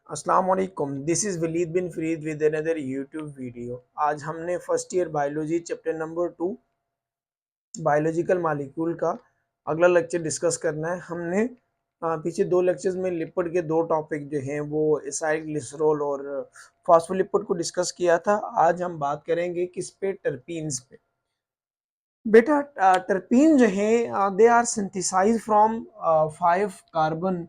अस्सलाम वालेकुम, this is Waleed bin Farid with another YouTube video. आज हमने first year biology chapter number 2 biological molecule का अगला लेक्चर डिस्कस करना है। हमने पीछे दो लेक्चर्स में लिपिड के दो टॉपिक जो हैं वो एसाइल ग्लिसरॉल और फॉस्फोलिपिड को डिस्कस किया था। आज हम बात करेंगे किस पे, टर्पीन्स पे। बेटा टर्पीन जो है they are synthesize from 5 carbon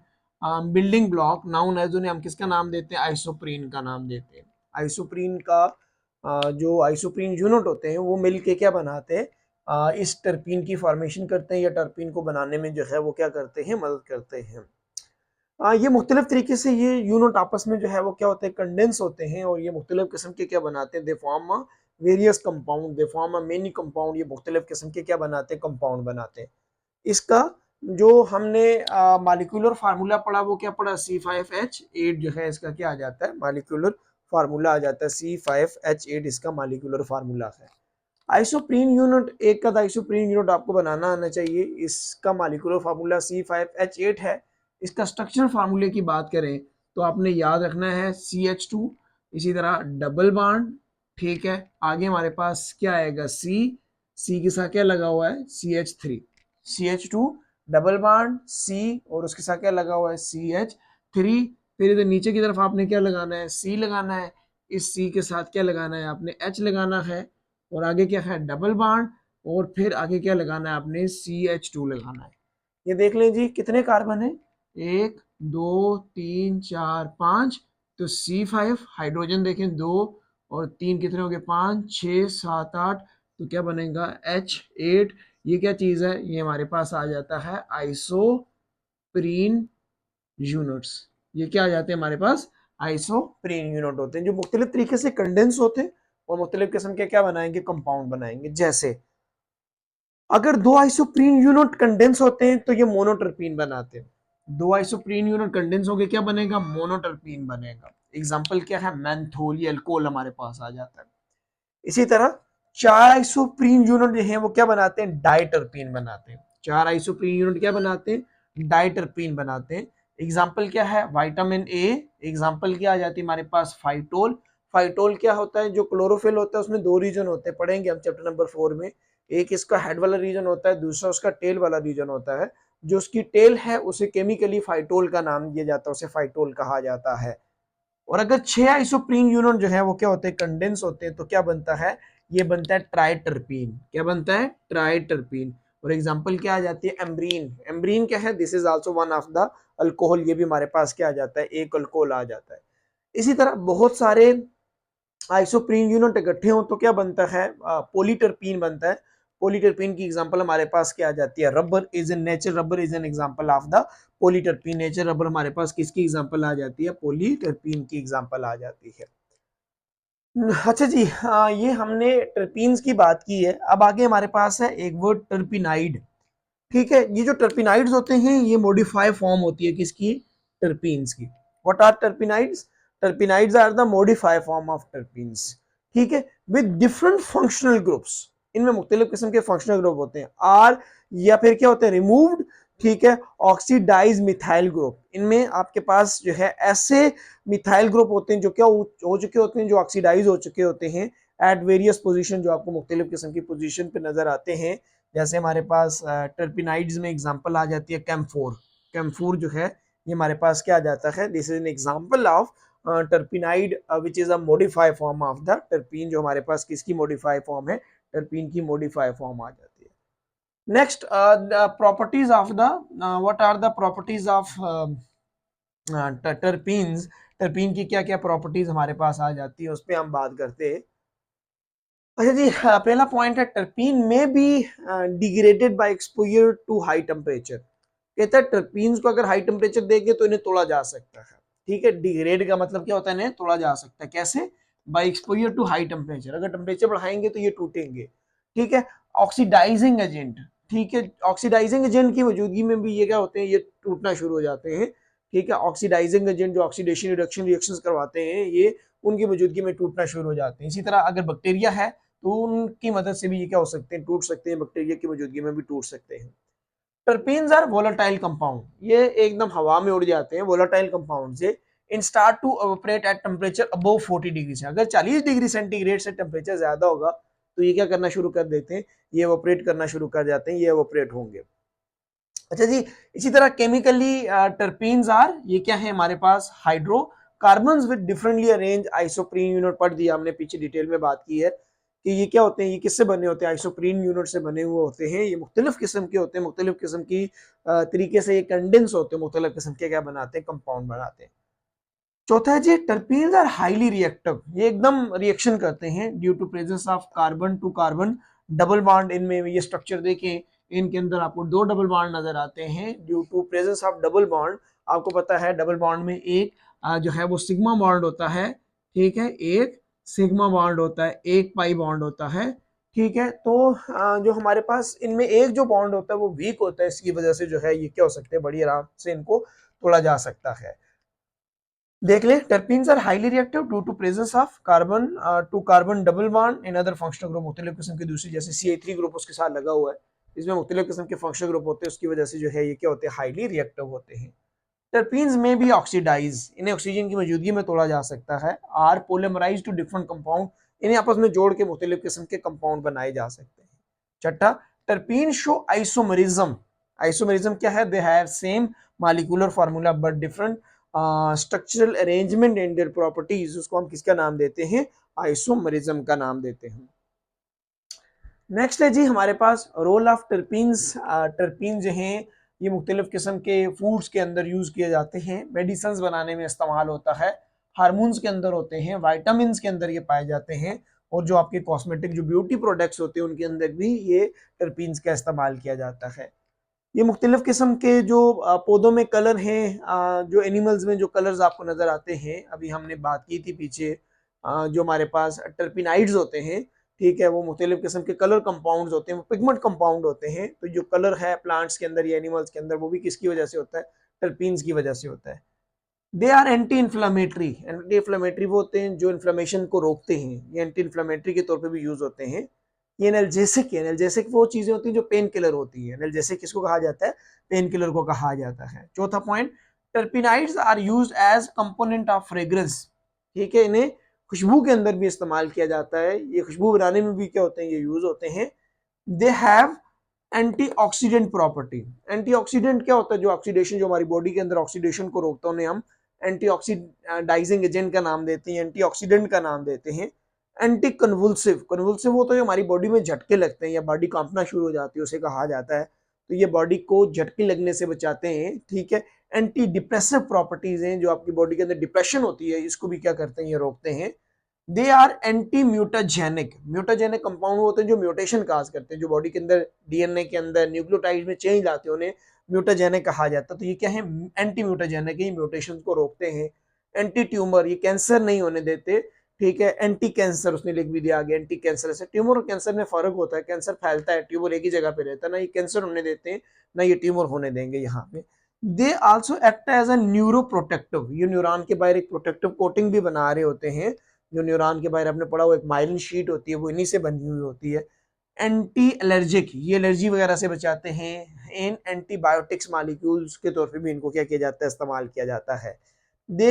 building block known as, उन्हें हम किसका नाम देते हैं? आइसोप्रीन का नाम देते हैं। आइसोप्रीन का जो आइसोप्रीन यूनिट होते हैं वो मिल के क्या बनाते हैं? इस टर्पीन की फॉर्मेशन करते हैं या टर्पीन को बनाने में जो है वो क्या करते हैं, मदद करते हैं। ये मुख्तलिफ तरीके से ये यूनिट आपस में जो है वो क्या होते हैं, कंडेंस होते हैं और ये मुख्तलिफ किस्म के क्या बनाते हैं, they form various compound, they form many compound. ये मुख्तलिफ किस्म के क्या बनाते हैं, कंपाउंड बनाते हैं। इसका जो हमने मालिक्यूलर फार्मूला पढ़ा वो क्या पढ़ा, C5H8 जो है इसका क्या आ जाता है, मालिक्यूलर फार्मूला आ जाता है। C5H8 इसका मालिक्यूलर फार्मूला है। आइसोप्रीन यूनिट, एक का आइसोप्रीन यूनिट आपको बनाना आना चाहिए। इसका मालिक्यूलर फार्मूला C5H8 है। इसका स्ट्रक्चरल फार्मूले की बात करें तो आपने याद रखना है CH2, इसी तरह डबल बॉन्ड, ठीक है। आगे हमारे पास क्या आएगा, C के साथ क्या लगा हुआ है, CH3, CH2 double bond C और उसके साथ क्या लगा हुआ है, CH3। फिर इधर नीचे की तरफ आपने क्या लगाना है, C लगाना है। इस C के साथ क्या लगाना है, आपने H लगाना है। और आगे क्या है, डबल बॉन्ड। और फिर आगे क्या लगाना है, आपने CH2 लगाना है। ये देख लें जी, कितने कार्बन है, 1 2 3 4 5। तो C5 हाइड्रोजन देखें 2 और 3 कितने हो गए, 5 6 7 8। तो क्या बनेगा, H8। ये क्या चीज है, ये हमारे पास आ जाता है आइसोप्रीन यूनिट्स। ये क्या आ जाते हैं हमारे पास, आइसोप्रीन यूनिट होते हैं जो मुख्तलिफ तरीके से कंडेंस होते हैं और मुख्तलिफ किस्म के क्या बनाएंगे, कंपाउंड बनाएंगे। जैसे अगर दो आइसोप्रीन यूनिट कंडेंस होते हैं तो ये मोनोटर्पीन बनाते हैं। दो आइसोप्रीन यूनिट कंडेंस हो गए, क्या बनेगा, मोनोटर्पीन बनेगा। एग्जांपल क्या है, मेंथोल, ये अल्कोहल हमारे पास आ जाता है। इसी तरह चार आइसोप्रीन यूनिट जो है वो क्या बनाते हैं, डाइटर्पीन बनाते हैं। चार आइसोप्रीन यूनिट क्या बनाते हैं, डाइटर्पीन बनाते हैं। एग्जाम्पल क्या है, विटामिन ए। एग्जाम्पल क्या आ जाती है हमारे पास, फाइटोल। फाइटोल क्या होता है, जो क्लोरोफिल होता है उसमें दो रीजन होते हैं, पढ़ेंगे हम चैप्टर नंबर 4 में। एक इसका हेड वाला रीजन होता है, दूसरा उसका टेल वाला रीजन होता है। जो उसकी टेल है उसे केमिकली फाइटोल का नाम दिया जाता है, उसे फाइटोल कहा जाता है। और अगर 6 आइसोप्रीन यूनिट जो है वो क्या होते हैं, कंडेंस होते हैं, तो क्या बनता है, ये बनता है ट्राइटर्पीन। क्या बनता है, ट्राइटर्पीन। और एग्जांपल क्या आ जाती है, एम्ब्रीन। एम्ब्रीन क्या है, this is also one of the alcohol. ये भी हमारे पास क्या आ जाता है, एक अल्कोहल आ जाता है। इसी तरह बहुत सारे आइसोप्रीन यूनिट इकट्ठे हो तो क्या बनता है, पोलीटर्पीन बनता है। पोलीटर्पीन की एग्जांपल हमारे पास क्या आ जाती है, rubber is an nature, rubber is an example of the polyterpene. Nature rubber हमारे पास किसकी एग्जांपल आ जाती है, पोलीटर्पीन की एग्जांपल आ जाती है। अच्छा जी, हाँ, ये हमने टर्पीन्स की बात की है। अब आगे हमारे पास है एक वर्ड, टर्पिनाइड। ठीक है, ये जो टर्पिनाइड्स होते हैं ये मॉडिफाई फॉर्म होती है किसकी, टर्पीन्स की। What are terpenoids, terpenoids are the modify form of terpenes. ठीक है, विद डिफरेंट फंक्शनल ग्रुप्स। इनमें मुख्तलिफ किस्म के फंक्शनल ग्रुप होते हैं। आर या फिर क्या होते हैं, रिमूव्ड। ठीक है, ऑक्सीडाइज मिथाइल ग्रुप। इनमें आपके पास जो है ऐसे मिथाइल ग्रुप होते हैं जो क्या हो चुके होते हैं, जो ऑक्सीडाइज हो चुके होते हैं एट वेरियस पोजीशन, जो आपको मुख्तलिफ किस्म की पोजीशन पे नजर आते हैं। जैसे हमारे पास टर्पिनाइड्स में एग्जांपल आ जाती है कैम्फोर। कैम्फोर जो है ये हमारे पास क्या आ जाता है, this is an example of terpenoid which is a modify form of the terpene. जो हमारे पास किसकी मॉडिफाई फॉर्म है, टर्पीन की मॉडिफाई फॉर्म आ जाती है। Next, properties of the, what are the properties of terpenes. Terpene की क्या क्या प्रॉपर्टीज हमारे पास आ जाती है, उस पर हम बात करते हैं। अच्छा जी, पहला पॉइंट है, टर्पीन में be degraded by exposure to high temperature. कहता है टर्पीन्स को अगर हाई टेम्परेचर देंगे तो इन्हें तोड़ा जा सकता है। ठीक है, डिग्रेड का मतलब क्या होता है, इन्हें तोड़ा जा सकता है। कैसे, by exposure to high temperature. अगर टेम्परेचर बढ़ाएंगे तो ये टूटेंगे। ठीक है, ऑक्सीडाइजिंग एजेंट। ठीक है, ऑक्सीडाइजिंग एजेंट की मौजूदगी में भी ये क्या होते हैं, ये टूटना शुरू हो जाते हैं। ठीक है, ऑक्सीडाइजिंग एजेंट जो ऑक्सीडेशन रिडक्शन रिएक्शंस करवाते हैं ये उनकी मौजूदगी में टूटना शुरू हो जाते हैं। इसी तरह अगर बैक्टीरिया है तो उनकी मदद से भी ये क्या हो सकते हैं, टूट सकते हैं। बैक्टीरिया की मौजूदगी में भी टूट सकते हैं। टर्पीन्स आर वोलेटाइल कंपाउंड, ये एकदम हवा में उड़ जाते हैं, वोलेटाइल कंपाउंड से। In start to operate at temperature above 40 degree से। अगर 40 डिग्री सेंटीग्रेड से टेम्परेचर ज्यादा होगा तो ये क्या करना शुरू कर देते हैं, ये ऑपरेट करना शुरू कर जाते हैं, ये ऑपरेट होंगे। अच्छा जी, इसी तरह केमिकली टर्पीन्स आर, ये क्या है हमारे पास, hydrocarbons with differently arrange isoprene unit. पढ़ दिया हमने पीछे, डिटेल में बात की है कि ये क्या होते हैं, ये किससे बने होते हैं, आइसोप्रीन यूनिट से बने हुए होते हैं। ये मुख्तलिफ किस्म के होते हैं, मुख्तलिफ किस्म की तरीके से ये कंडेंस होते हैं, मुख्तलिफ किस्म के क्या बनाते हैं, कंपाउंड बनाते हैं। चौथा है जी, टर्पीन्स आर हाईली रिएक्टिव, ये एकदम रिएक्शन करते हैं due to presence of carbon to carbon double bond. इनमें ये स्ट्रक्चर देखें, इनके अंदर आपको दो डबल बॉन्ड नजर आते हैं due to presence of double bond. आपको पता है डबल बॉन्ड में एक जो है वो सिग्मा बॉन्ड होता है, ठीक है, एक सिग्मा बॉन्ड होता है, एक पाई बॉन्ड होता है, ठीक है। तो जो हमारे पास इनमें एक जो बॉन्ड होता है वो वीक होता है, इसकी वजह से जो है ये क्या हो सकते हैं, बड़ी आराम से इनको तोड़ा जा सकता है। देख ले, terpenes are highly reactive due to presence of carbon to carbon double bond in other functional group. मुख्तलिफ किस्म की दूसरी जैसे CH3 ग्रुप उसके साथ लगा हुआ है, इसमें मुख्तलिफ किस्म के फंक्शनल ग्रुप होते हैं, उसकी वजह से जो है ये क्या होते हैं, हाईली रिएक्टिव होते हैं। टर्पीन्स में भी ऑक्सीडाइज, इन्हें ऑक्सीजन की मौजूदगी में तोड़ा जा सकता है। Are polymerize to different compound, इन्हें आपस में जोड़ के मुख्तलिफ किस्म के कंपाउंड बनाए जा सकते हैं। छठा, टर्पीन शो आइसोमरिज्म। आइसोमरिज्म क्या है, they have same molecular formula but different structural arrangement and their properties, उसको हम किसका नाम देते हैं, आइसोमरिज्म का नाम देते हैं। नेक्स्ट है जी हमारे पास रोल ऑफ टर्पीन्स। टर्पीन जो हैं ये मुख्तलिफ किस्म के फूड्स के अंदर यूज किए जाते हैं, मेडिसिन बनाने में इस्तेमाल होता है, हार्मोन्स के अंदर होते हैं, वाइटामिन के अंदर ये पाए जाते हैं, और जो आपके कॉस्मेटिक जो ब्यूटी प्रोडक्ट्स होते हैं उनके अंदर भी ये टर्पीन्स का इस्तेमाल किया जाता है। ये मुख्तलिफ किस्म के जो पौधों में कलर हैं, जो एनिमल्स में जो कलर्स आपको नजर आते हैं, अभी हमने बात की थी पीछे, जो हमारे पास टर्पिनाइड्स होते हैं, ठीक है, वो मुख्तलिफ किस्म के कलर कंपाउंड्स होते हैं, वो पिगमेंट कंपाउंड होते हैं। तो जो कलर है प्लांट्स के अंदर या एनिमल्स के अंदर वो भी किसकी वजह से होता है, टर्पीन्स की वजह से होता है। They are anti inflammatory, anti inflammatory वो होते हैं जो इन्फ्लामेशन को रोकते हैं, ये एंटी इन्फ्लामेटरी के तौर पे भी यूज होते हैं। ये एनाल्जेसिक है, एनाल्जेसिक वो चीजें होती हैं जो पेन किलर होती है, एनाल्जेसिक किसको कहा जाता है, पेन किलर को कहा जाता है। चौथा point, terpenoids are used as component of fragrance, ठीक है, इन्हें खुशबू के अंदर भी इस्तेमाल किया जाता है, ये खुशबू बनाने में भी क्या होते हैं, ये यूज होते हैं। They have antioxidant property, antioxidant क्या होता है, जो ऑक्सीडेशन, जो हमारी बॉडी के अंदर ऑक्सीडेशन को रोकता है उन्हें हम एंटीऑक्सीडाइजिंग एजेंट का नाम देते हैं, एंटीऑक्सीडेंट का नाम देते हैं। एंटी कन्वुल्सिव, कन्वुल्सिव वो तो हमारी बॉडी में झटके लगते हैं या बॉडी कांपना शुरू हो जाती है उसे कहा जाता है, तो ये बॉडी को झटके लगने से बचाते हैं, ठीक है। एंटी डिप्रेसिव प्रॉपर्टीज हैं, जो आपकी बॉडी के अंदर डिप्रेशन होती है इसको भी क्या करते हैं, ये रोकते हैं। They are anti mutagenic, mutagenic compound होते हैं जो म्यूटेशन काज करते हैं, जो बॉडी के अंदर डीएनए के अंदर न्यूक्लियोटाइड में चेंज लाते हैं, उन्हें म्यूटाजेनिक कहा जाता है। तो ये क्या है, एंटी म्यूटाजेनिक, ये म्यूटेशन को रोकते हैं। एंटी ट्यूमर, ये कैंसर नहीं होने देते, ठीक है। एंटी कैंसर उसने लिख भी दिया आगे, एंटी कैंसर से ट्यूमर और कैंसर में फर्क होता है, कैंसर फैलता है, ट्यूमर एक ही जगह पे रहता है, ना ये कैंसर होने देते हैं ना ये ट्यूमर होने देंगे यहाँ पे। They also act as a neuro protective, ये न्यूरॉन के बाहर एक प्रोटेक्टिव कोटिंग भी बना रहे होते हैं, जो न्यूरॉन के बाहर आपने पढ़ा वो एक माइलिन शीट होती है, वो इन्हीं से बनी हुई होती है। एंटी एलर्जिक, ये एलर्जी वगैरह से बचाते हैं। इन एंटीबायोटिक्स मॉलिक्यूल्स के तौर पे भी इनको क्या किया जाता है, इस्तेमाल किया जाता है। They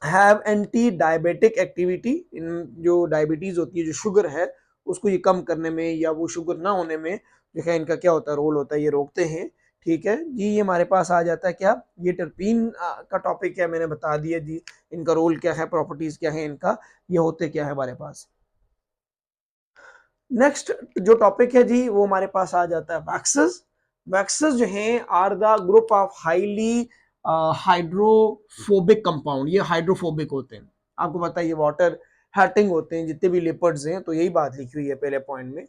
have anti diabetic activity, इन जो डायबिटीज होती है, जो शुगर है उसको ये कम करने में या वो शुगर ना होने में जो है इनका क्या होता है, रोल होता है, ये रोकते हैं, ठीक है जी। ये हमारे पास आ जाता है क्या, ये टर्पीन का टॉपिक है, मैंने बता दिया जी इनका रोल क्या है, प्रॉपर्टीज क्या है इनका, ये होते क्या है हमारे पास। नेक्स्ट जो टॉपिक है जी वो हमारे पास आ जाता है वैक्सेस। वैक्सेस जो हैं are the group of highly hydrophobic compound, ये हाइड्रोफोबिक होते हैं, आपको पता है ये वाटर हर्टिंग होते हैं, जितने भी लिपिड्स हैं, तो यही बात लिखी हुई है पहले पॉइंट में।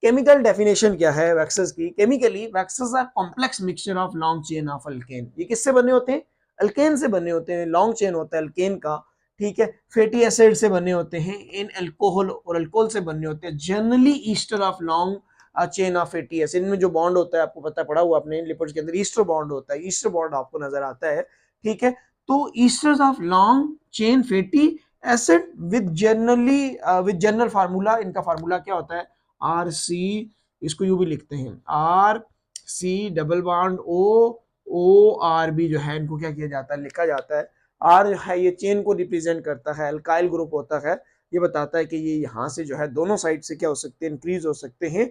केमिकल डेफिनेशन क्या है वैक्सेस की, chemically waxes are complex mixture of long chain of alkane, ये किससे बने होते हैं, अल्केन से बने होते हैं, लॉन्ग चेन होता है अल्केन का, ठीक है। फैटी एसिड से बने होते हैं, इन अल्कोहल और अल्कोहल से बने होते हैं, generally Easter of long chain of fatty acid, इनमें जो बॉन्ड होता है आपको पता पड़ा हुआ अपने लिपिड्स के अंदर ईस्टर बॉन्ड होता है, ईस्टर बॉन्ड आपको नजर आता है, ठीक है। तो esters of long chain fatty acid with general formula, इनका फार्मूला क्या होता है, आर सी, इसको यू भी लिखते हैं, R C double bond O ORB जो है इनको क्या किया जाता है, लिखा जाता है। R जो है ये चेन को रिप्रेजेंट करता है, अल्काइल ग्रुप होता है, ये बताता है कि ये यहाँ से जो है दोनों साइड से क्या हो सकते हैं, इंक्रीज हो सकते हैं।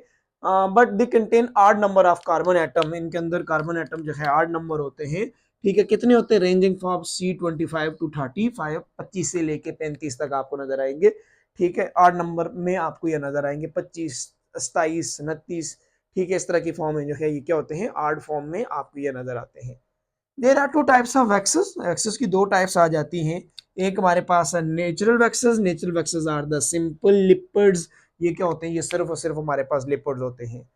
But they contain odd number of carbon atom, इनके अंदर कार्बन एटम जो है आड नंबर होते हैं। ठीक है, कितने होते हैं, रेंजिंग फ्रॉम C25 टू 35, 25 से लेके 35 तक आपको नजर आएंगे। ठीक है, आड नंबर में आपको ये नजर आएंगे 25, 27, 29। ठीक है, इस तरह की फॉर्म में जो है ये क्या होते हैं, आर्ड फॉर्म में आपको ये नजर आते हैं। There are two types of waxes, waxes की दो टाइप्स आ जाती हैं। एक हमारे पास है natural waxes, natural waxes are the simple lipids, ये क्या होते हैं, ये सिर्फ और सिर्फ हमारे पास लिपिड्स होते हैं।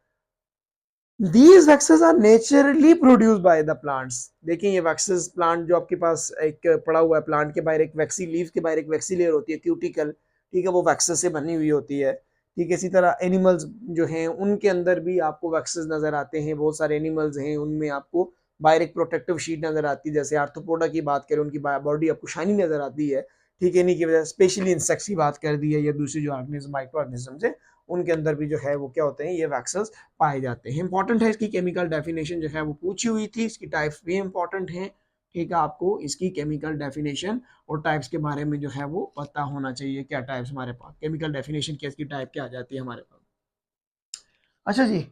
These waxes are naturally produced by the plants। देखिए ये वैक्सेस प्लांट जो आपके पास एक पड़ा हुआ है, प्लांट के बाहर एक वैक्सी लीव के बाहर एक वैक्सी लेयर होती है, क्यूटिकल। ठीक है, वो वैक्सेस से बनी हुई होती है। ठीक है, इसी तरह एनिमल्स जो हैं उनके अंदर भी आपको वैक्सेस नजर आते हैं। बहुत सारे एनिमल्स हैं उनमें आपको बाहर एक प्रोटेक्टिव शीट नजर आती है। जैसे आर्थ्रोपोडा की बात करें, उनकी बॉडी आपको शाइनी नजर आती है। ठीक है, इन्हीं की वजह से स्पेशली इंसेक्ट्स की बात कर दी है या दूसरी जो ऑर्गेनिज्म माइक्रो ऑर्गेनिज्म है उनके अंदर भी जो है वो क्या होते हैं, ये वैक्सेस पाए जाते हैं। इंपॉर्टेंट है, इसकी केमिकल डेफिनेशन जो है वो पूछी हुई थी, इसकी टाइप्स भी इंपॉर्टेंट है। ठीक है, आपको इसकी केमिकल डेफिनेशन और टाइप्स के बारे में जो है वो पता होना चाहिए, क्या टाइप्स हमारे पास, केमिकल डेफिनेशन क्या, इसकी टाइप क्या आ जाती है हमारे पास। अच्छा जी,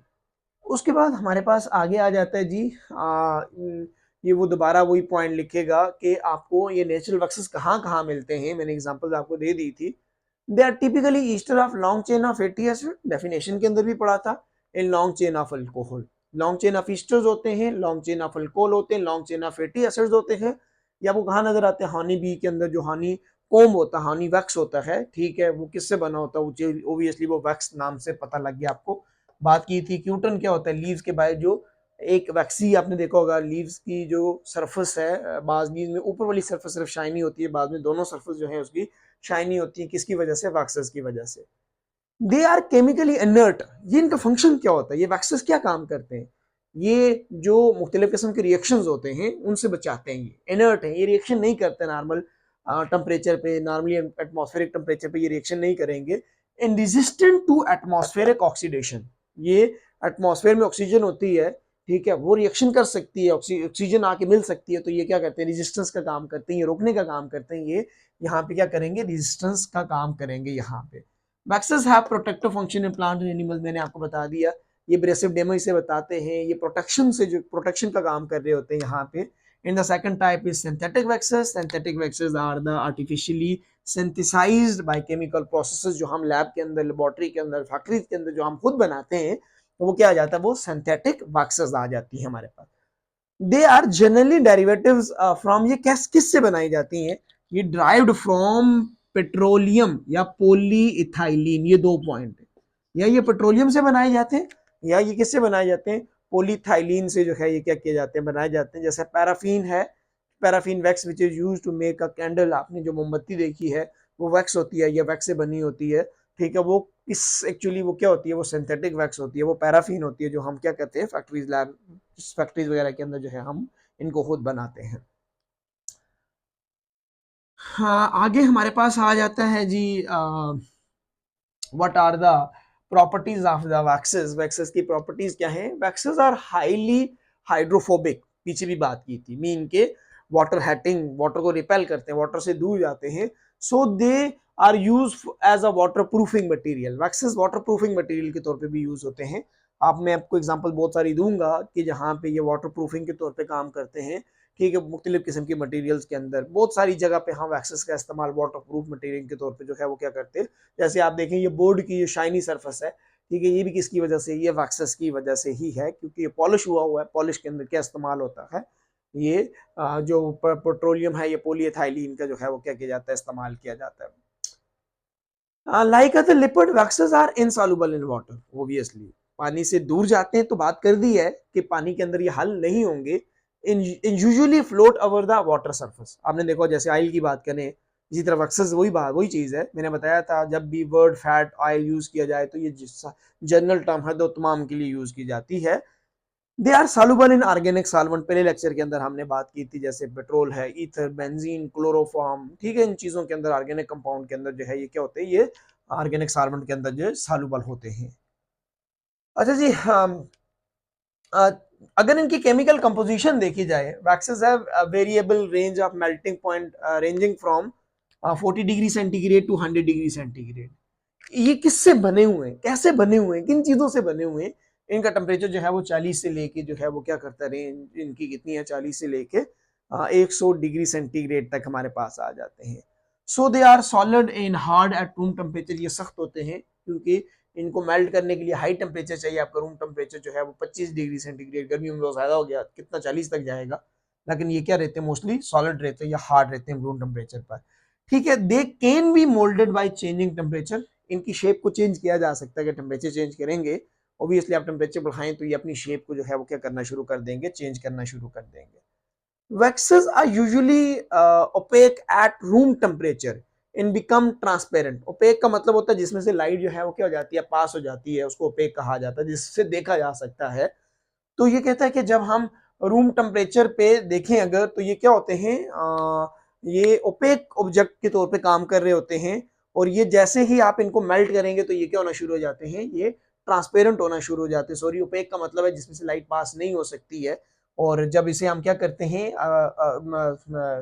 उसके बाद हमारे पास आगे आ जाता है जी, ये वो दोबारा वही पॉइंट लिखेगा कि आपको ये नेचुरल वैक्सेस कहाँ कहाँ मिलते हैं। मैंने एग्जांपल्स आपको दे दी थी। They are typically ester of long chain of fatty acid, definition के अंदर भी पढ़ा था। In long chain of alcohol, long chain of esters होते हैं, लॉन्ग चेन ऑफ अल्कोहल होते हैं, long chain of fatty acids होते हैं। या वो कहाँ नजर आते हैं, हनी बी के अंदर जो हनी कोम होता है, हनी वैक्स होता है। ठीक है, वो किससे बना होता है, ओबियसली वो वैक्स नाम से पता लग गया आपको। बात की थी क्यूटन क्या होता है, लीव्स के बाहर जो एक वैक्सी आपने देखा होगा, लीव्स की जो सरफेस है, बाद लीव्स में ऊपर वाली सरफेस सिर्फ शाइनी होती है, बाद में दोनों सरफेस जो है उसकी शाइनी होती है। किसकी वजह से, वैक्सेस की वजह से। दे आर केमिकली इनर्ट, ये इनका फंक्शन क्या होता है, ये वैक्सेस क्या काम करते हैं, ये जो मुख्तलिफ किस्म के रिएक्शंस होते हैं उनसे बचाते हैं। ये इनर्ट है, ये रिएक्शन नहीं करते नॉर्मल टेम्परेचर पे, नॉर्मली एटमॉस्फेरिक टेम्परेचर पे ये रिएक्शन नहीं करेंगे। इन रेजिस्टेंट टू एटमॉस्फेरिक ऑक्सीडेशन, ये एटमॉस्फेयर में ऑक्सीजन होती है, ठीक है, वो रिएक्शन कर सकती है, ऑक्सीजन आके मिल सकती है, तो ये क्या करते हैं, रेजिस्टेंस का काम करते हैं, ये रोकने का काम करते हैं। ये यहाँ पे क्या करेंगे, रेजिस्टेंस का काम करेंगे यहाँ पे। Waxes have protective function in plant and animals, मैंने आपको बता दिया। ये एब्रेसिव डेमो से बताते हैं, ये प्रोटेक्शन से जो प्रोटेक्शन का काम कर रहे होते हैं यहाँ पे। In the second type is synthetic waxes, synthetic waxes are the artificially synthesized by chemical processes, जो हम लैब के अंदर, लेबोरेटरी के अंदर, फैक्ट्री के अंदर जो हम खुद बनाते हैं, तो वो क्या आ जाता है, वो सिंथेटिक वैक्सेस आ जाती है हमारे पास। They are generally derivatives from, ये किस से बनाई जाती हैं, ये ड्राइव्ड फ्रॉम पेट्रोलियम या पॉलीइथाइलिन, ये दो पॉइंट है। या ये पेट्रोलियम से बनाए जाते हैं या ये किससे बनाए जाते हैं, पॉलीथाइलिन से जो है ये क्या किए जाते हैं, बनाए जाते हैं। जैसे पैराफिन है, paraffin wax which is used to make a candle, आपने जो मोमबत्ती देखी है वो वैक्स होती है, ये वैक्स से बनी होती है। ठीक है, वो इस एक्चुअली वो क्या होती है, वो सिंथेटिक वैक्स होती है, वो पैराफिन होती है, जो हम क्या कहते हैं फैक्ट्रीज, लैब फैक्ट्रीज वगैरह के अंदर जो है हम इनको खुद बनाते हैं। हाँ, आगे हमारे पास आ जाता है जी, what are the properties of the waxes, waxes की प्रॉपर्टीज क्या है, वैक्सेस आर हाईली हाइड्रोफोबिक, पीछे भी बात की थी, मीन के वाटर हेटिंग, वाटर को रिपेल करते हैं, वाटर से दूर जाते हैं। So they are use as a water proofing material, waxes water proofing material के तौर पे भी यूज होते हैं। आप मैं आपको एग्जांपल बहुत सारी दूंगा कि जहाँ पे ये वाटर प्रूफिंग के तौर पे काम करते हैं। ठीक है, मुख्तलिफ किस्म की मटीरियल्स के अंदर बहुत सारी जगह पे हम वैक्सेस का इस्तेमाल वाटर प्रूफ मटीरियल के तौर पे जो है वो क्या करते हैं। जैसे आप देखें ये बोर्ड की ये शाइनी सरफेस है, ठीक है, ये भी किसकी वजह से, ये वैक्सेस की वजह से ही है, क्योंकि ये पॉलिश हुआ है। पॉलिश के अंदर क्या इस्तेमाल होता है, ये जो पेट्रोलियम है, ये पॉलीएथाइलीन का जो है वो क्या किया जाता है, इस्तेमाल किया जाता है। Like the lipid waxes are insoluble in water, obviously पानी से दूर जाते हैं, तो बात कर दी है कि पानी के अंदर ये हल नहीं होंगे। In usually float over the water surface, आपने देखो जैसे ऑयल की बात करें, इसी तरह वैक्सेस वही बात वही चीज है। मैंने बताया था जब भी वर्ड फैट ऑयल यूज किया जाए तो ये जनरल टर्म है, दो तमाम के लिए यूज की जाती है। They are soluble in organic solvent, पहले लेक्चर के अंदर हमने बात की थी, जैसे पेट्रोल है, ईथर, बेंजीन, क्लोरोफॉर्म। ठीक है, इन चीजों के अंदर, ऑर्गेनिक कंपाउंड के अंदर जो है ये क्या होते हैं, ये ऑर्गेनिक सॉल्वेंट के अंदर जो है सॉल्युबल होते हैं। अच्छा जी, अगर इनकी केमिकल कंपोजिशन देखी जाए, waxes have variable range of melting point ranging from 40 degree centigrade to 100 degree centigrade. ये किससे बने हुए हैं, कैसे बने हुए हैं, किन चीजों से बने हुए हैं? इनका टेम्परेचर जो है वो 40 से लेके जो है वो क्या करता है, रेंज इनकी कितनी है, 40 से लेके 100 डिग्री सेंटीग्रेड तक हमारे पास आ जाते हैं। So they are solid in hard at room temperature, ये सख्त होते हैं क्योंकि इनको मेल्ट करने के लिए हाई टेम्परेचर चाहिए। आपका रूम टेम्परेचर जो है वो 25 डिग्री सेंटीग्रेड, गर्मियों में बहुत ज्यादा हो गया, कितना 40 तक जाएगा, लेकिन ये क्या रहते हैं, मोस्टली सॉलिड रहते हैं या हार्ड रहते हैं रूम टेम्परेचर पर। ठीक है, they can be moulded by changing temperature, इनकी शेप को चेंज किया जा सकता है कि टेम्परेचर चेंज करेंगे, ऑब्वियसली आप टेम्परेचर बढ़ाएं तो ये अपनी शेप को जो है वो क्या करना शुरू कर देंगे, चेंज करना शुरू कर देंगे। Waxes are usually opaque at room temperature and become transparent। opaque का मतलब होता है जिसमें से लाइट जो है वो क्या हो जाती है, पास हो जाती है, उसको opaque कहा जाता है, जिससे देखा जा सकता है। तो ये कहता है कि जब हम रूम टेम्परेचर पे देखें अगर, तो ये क्या होते हैं, ये ओपेक ऑब्जेक्ट के तौर पे काम कर रहे होते हैं, और ये जैसे ही आप इनको मेल्ट करेंगे तो ये क्या होना शुरू हो जाते हैं, ये ट्रांसपेरेंट होना शुरू हो जाते हैं। सॉरी, ओपेक का मतलब है जिसमें से लाइट पास नहीं हो सकती है, और जब इसे हम क्या करते हैं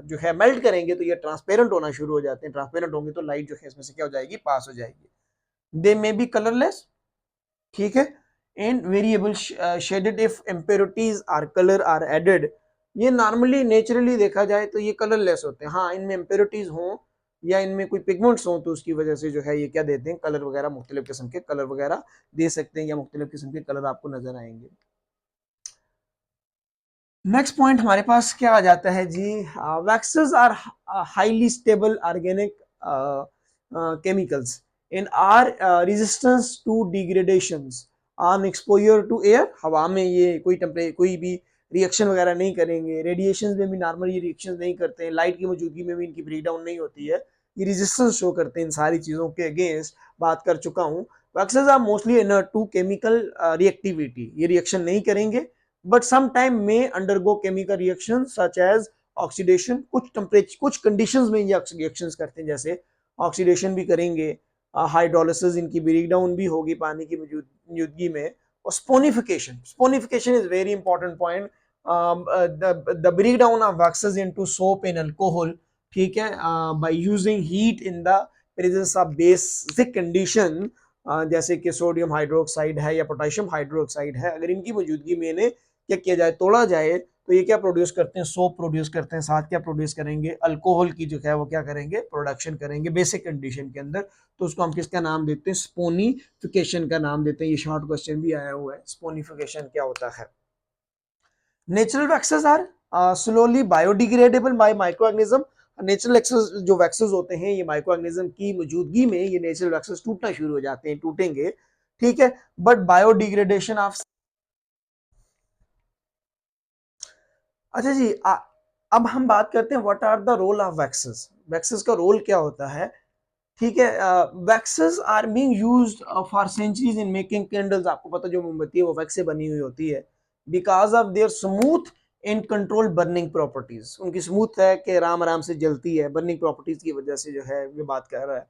जो है मेल्ट करेंगे तो ये ट्रांसपेरेंट होना शुरू हो जाते हैं। ट्रांसपेरेंट होंगे तो लाइट जो है इसमें से क्या हो जाएगी, पास हो जाएगी। दे मे बी कलरलेस, ठीक है, and variable shaded if impurities are colour are added. ये नॉर्मली नेचुरली देखा जाए तो ये कलरलेस होते हैं। हाँ, इनमें इम्प्योरिटीज हों या इनमें कोई पिगमेंट्स हों तो उसकी वजह से जो है ये क्या देते हैं, कलर वगैरह, मुख्तलिफ किस्म के कलर वगैरह दे सकते हैं, या मुख्तलिफ किस्म के कलर आपको नजर आएंगे। नेक्स्ट पॉइंट हमारे पास क्या आ जाता है जी, waxes are highly stable organic chemicals in are resistance to degradations on exposure to air. हवा में ये कोई भी रिएक्शन वगैरह नहीं करेंगे, रेडिएशन में भी नॉर्मल ये रिएक्शन नहीं करते हैं, लाइट की मौजूदगी में भी इनकी ब्रेक डाउन नहीं होती है, ये रेजिस्टेंस शो करते हैं इन सारी चीजों के अगेंस्ट। बात कर चुका हूँ, waxes are mostly inert to chemical reactivity, ये रिएक्शन नहीं करेंगे, but sometime may undergo chemical reactions such as oxidation। कुछ टेम्परेचर, कुछ कंडीशंस में ये रिएक्शंस करते हैं, जैसे ऑक्सीडेशन भी करेंगे, हाइड्रोलिसिस, इनकी ब्रेक डाउन भी होगी पानी की मौजूदगी में, और saponification. Saponification is very important point, the break down of waxes into soap and alcohol, ठीक है, by using heat in the presence of basic condition, जैसे कि सोडियम हाइड्रोक्साइड है या पोटेशियम हाइड्रोक्साइड है, अगर इनकी मौजूदगी में इन्हें क्या किया जाए, तोड़ा जाए, तो ये क्या प्रोड्यूस करते हैं, सोप प्रोड्यूस करते हैं, साथ क्या प्रोड्यूस करेंगे, अल्कोहल की जो है वो क्या करेंगे, प्रोडक्शन करेंगे बेसिक कंडीशन के अंदर। तो उसको हम किसका नाम देते हैं, स्पोनिफिकेशन का नाम देते हैं। ये शॉर्ट क्वेश्चन भी आया हुआ है, स्पोनिफिकेशन क्या होता है। Natural waxes are slowly biodegradable by microorganism. Natural जो वैक्सेस होते हैं, ये माइक्रोऑर्गेनिज्म की मौजूदगी में ये नेचुरल वैक्सेस टूटना शुरू हो जाते हैं, टूटेंगे, ठीक है, बट बायोडिग्रेडेशन ऑफ। अच्छा जी, अब हम बात करते हैं what are the role of waxes. Waxes का रोल क्या होता है, ठीक है। Waxes are being used for centuries in making candles. आपको पता जो मोमबत्ती है वो वैक्स से बनी हुई होती है, because of their smooth and control burning properties. उनकी स्मूथ है कि आराम आराम से जलती है, बर्निंग प्रॉपर्टीज की वजह से जो है ये बात कर रहा है।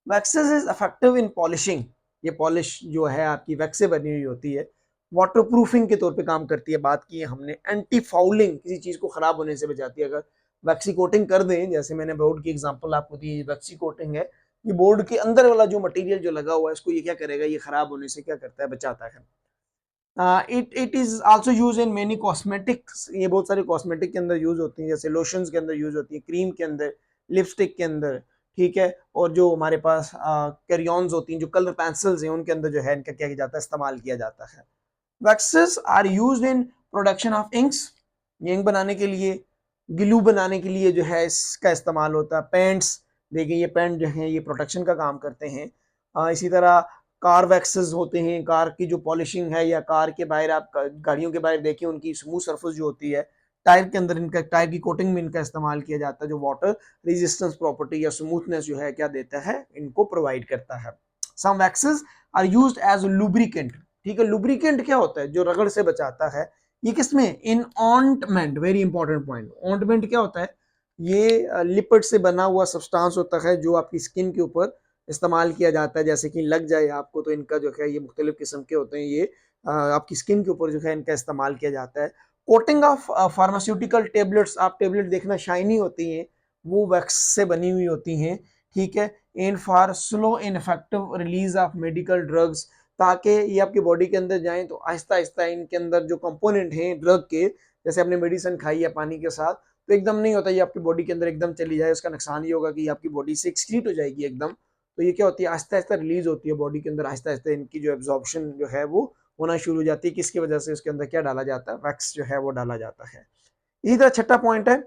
Waxes is effective in polishing. ये पॉलिश जो है आपकी वैक्स से बनी हुई होती है, वाटर प्रूफिंग के तौर पे काम करती है, बात की है हमने। एंटी फाउलिंग, किसी चीज को खराब होने से बचाती है। अगर वैक्सी कोटिंग कर दें, जैसे मैंने बोर्ड की एग्जांपल आपको दी, वैक्सी कोटिंग है, ये बोर्ड के अंदर वाला जो मटेरियल जो लगा हुआ है इसको ये क्या करेगा, ये खराब होने से क्या करता है, बचाता है। It is also use in many cosmetics. ये बहुत सारे कॉस्मेटिक के अंदर यूज होती है, जैसे लोशंस के अंदर यूज होती है, क्रीम के अंदर, लिपस्टिक के अंदर, ठीक है, और जो हमारे पास कैरियॉन्स होती हैं, जो कलर पेंसिल्स हैं, उनके अंदर जो है इनका क्या किया जाता है, इस्तेमाल किया जाता है। Waxes are used in production of inks. ये इंक बनाने के लिए, ग्लू बनाने के लिए जो है इसका इस्तेमाल होता है। पेंट्स, देखिए ये पेंट जो है ये प्रोटेक्शन का काम करते हैं। इसी तरह कार वैक्सेस होते हैं, कार की जो पॉलिशिंग है, या कार के बाहर आप गाड़ियों के बाहर देखिए उनकी स्मूथ सरफेस जो होती है, टायर के अंदर इनका, टायर की कोटिंग में इनका इस्तेमाल किया जाता है, जो वाटर रेजिस्टेंस प्रॉपर्टी या स्मूथनेस जो है क्या देता है, इनको प्रोवाइड करता है। Some waxes are used as lubricant, ठीक है। लुब्रिकेंट क्या होता है, जो रगड़ से बचाता है। ये किसमें, in ointment, very important point. Ointment क्या होता है, ये लिपिड से बना हुआ सब्सटेंस होता है जो आपकी स्किन के ऊपर इस्तेमाल किया जाता है, जैसे कि लग जाए आपको तो इनका जो है ये मुख्तलिफ किस्म के होते हैं, ये आपकी स्किन के ऊपर जो है इनका इस्तेमाल किया जाता है। कोटिंग ऑफ फार्मास्यूटिकल टेबलेट्स, आप टेबलेट देखना शाइनी होती हैं, वो वैक्स से बनी हुई होती हैं, ठीक है। In for slow in effective release of medical drugs, ताकि ये आपकी बॉडी के अंदर जाएं तो आहिस्ता आहिस्ता इनके अंदर जो कंपोनेंट हैं ड्रग के, जैसे आपने मेडिसिन खाई है पानी के साथ, तो एकदम नहीं होता ये आपकी बॉडी के अंदर एकदम चली जाए, उसका नुकसान ये होगा कि आपकी बॉडी से एक्सक्रीट हो जाएगी एकदम। तो ये क्या होती है, आहिस्ता आहिस्ता रिलीज होती है बॉडी के अंदर, आहिस्ता आहिस्ता इनकी जो एब्जॉर्प्शन जो है वो होना शुरू हो जाती है। किसकी वजह से, उसके अंदर क्या डाला जाता है, वैक्स जो है वो डाला जाता है। इसी तरह छठा पॉइंट है,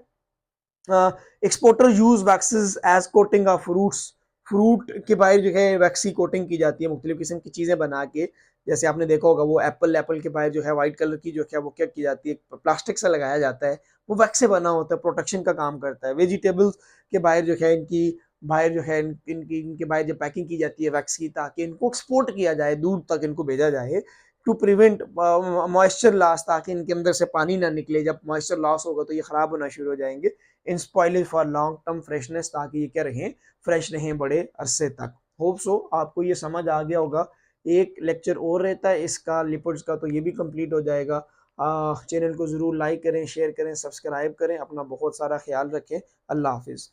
exporter use waxes as coating of fruits, fruit के बाहर जो है वैक्सी कोटिंग की जाती है मुख्तलिफ किस्म की चीजें बना के। जैसे आपने देखा होगा वो एप्पल के बाहर जो है व्हाइट कलर की जो है वो क्या की जाती है, प्लास्टिक से लगाया जाता है, वो वैक्स से बना होता है, प्रोटेक्शन का काम करता है। वेजिटेबल्स के बाहर जो है इनकी बाहर जो है इनके बाहर जो पैकिंग की जाती है वैक्स की, ताकि इनको एक्सपोर्ट किया जाए, दूर तक इनको भेजा जाए, टू प्रिवेंट मॉइस्चर लॉस, ताकि इनके अंदर से पानी ना निकले। जब मॉइस्चर लॉस होगा तो ये खराब होना शुरू हो जाएंगे। In spoilage for long term freshness, ताकि ये क्या रहें, फ्रेश रहें बड़े अरसे तक। होप सो आपको ये समझ आ गया होगा। एक लेक्चर और रहता है इसका लिपिड्स का, तो ये भी कंप्लीट हो जाएगा। चैनल को ज़रूर लाइक करें, शेयर करें, सब्सक्राइब करें। अपना बहुत सारा ख्याल रखें। अल्लाह हाफिज़।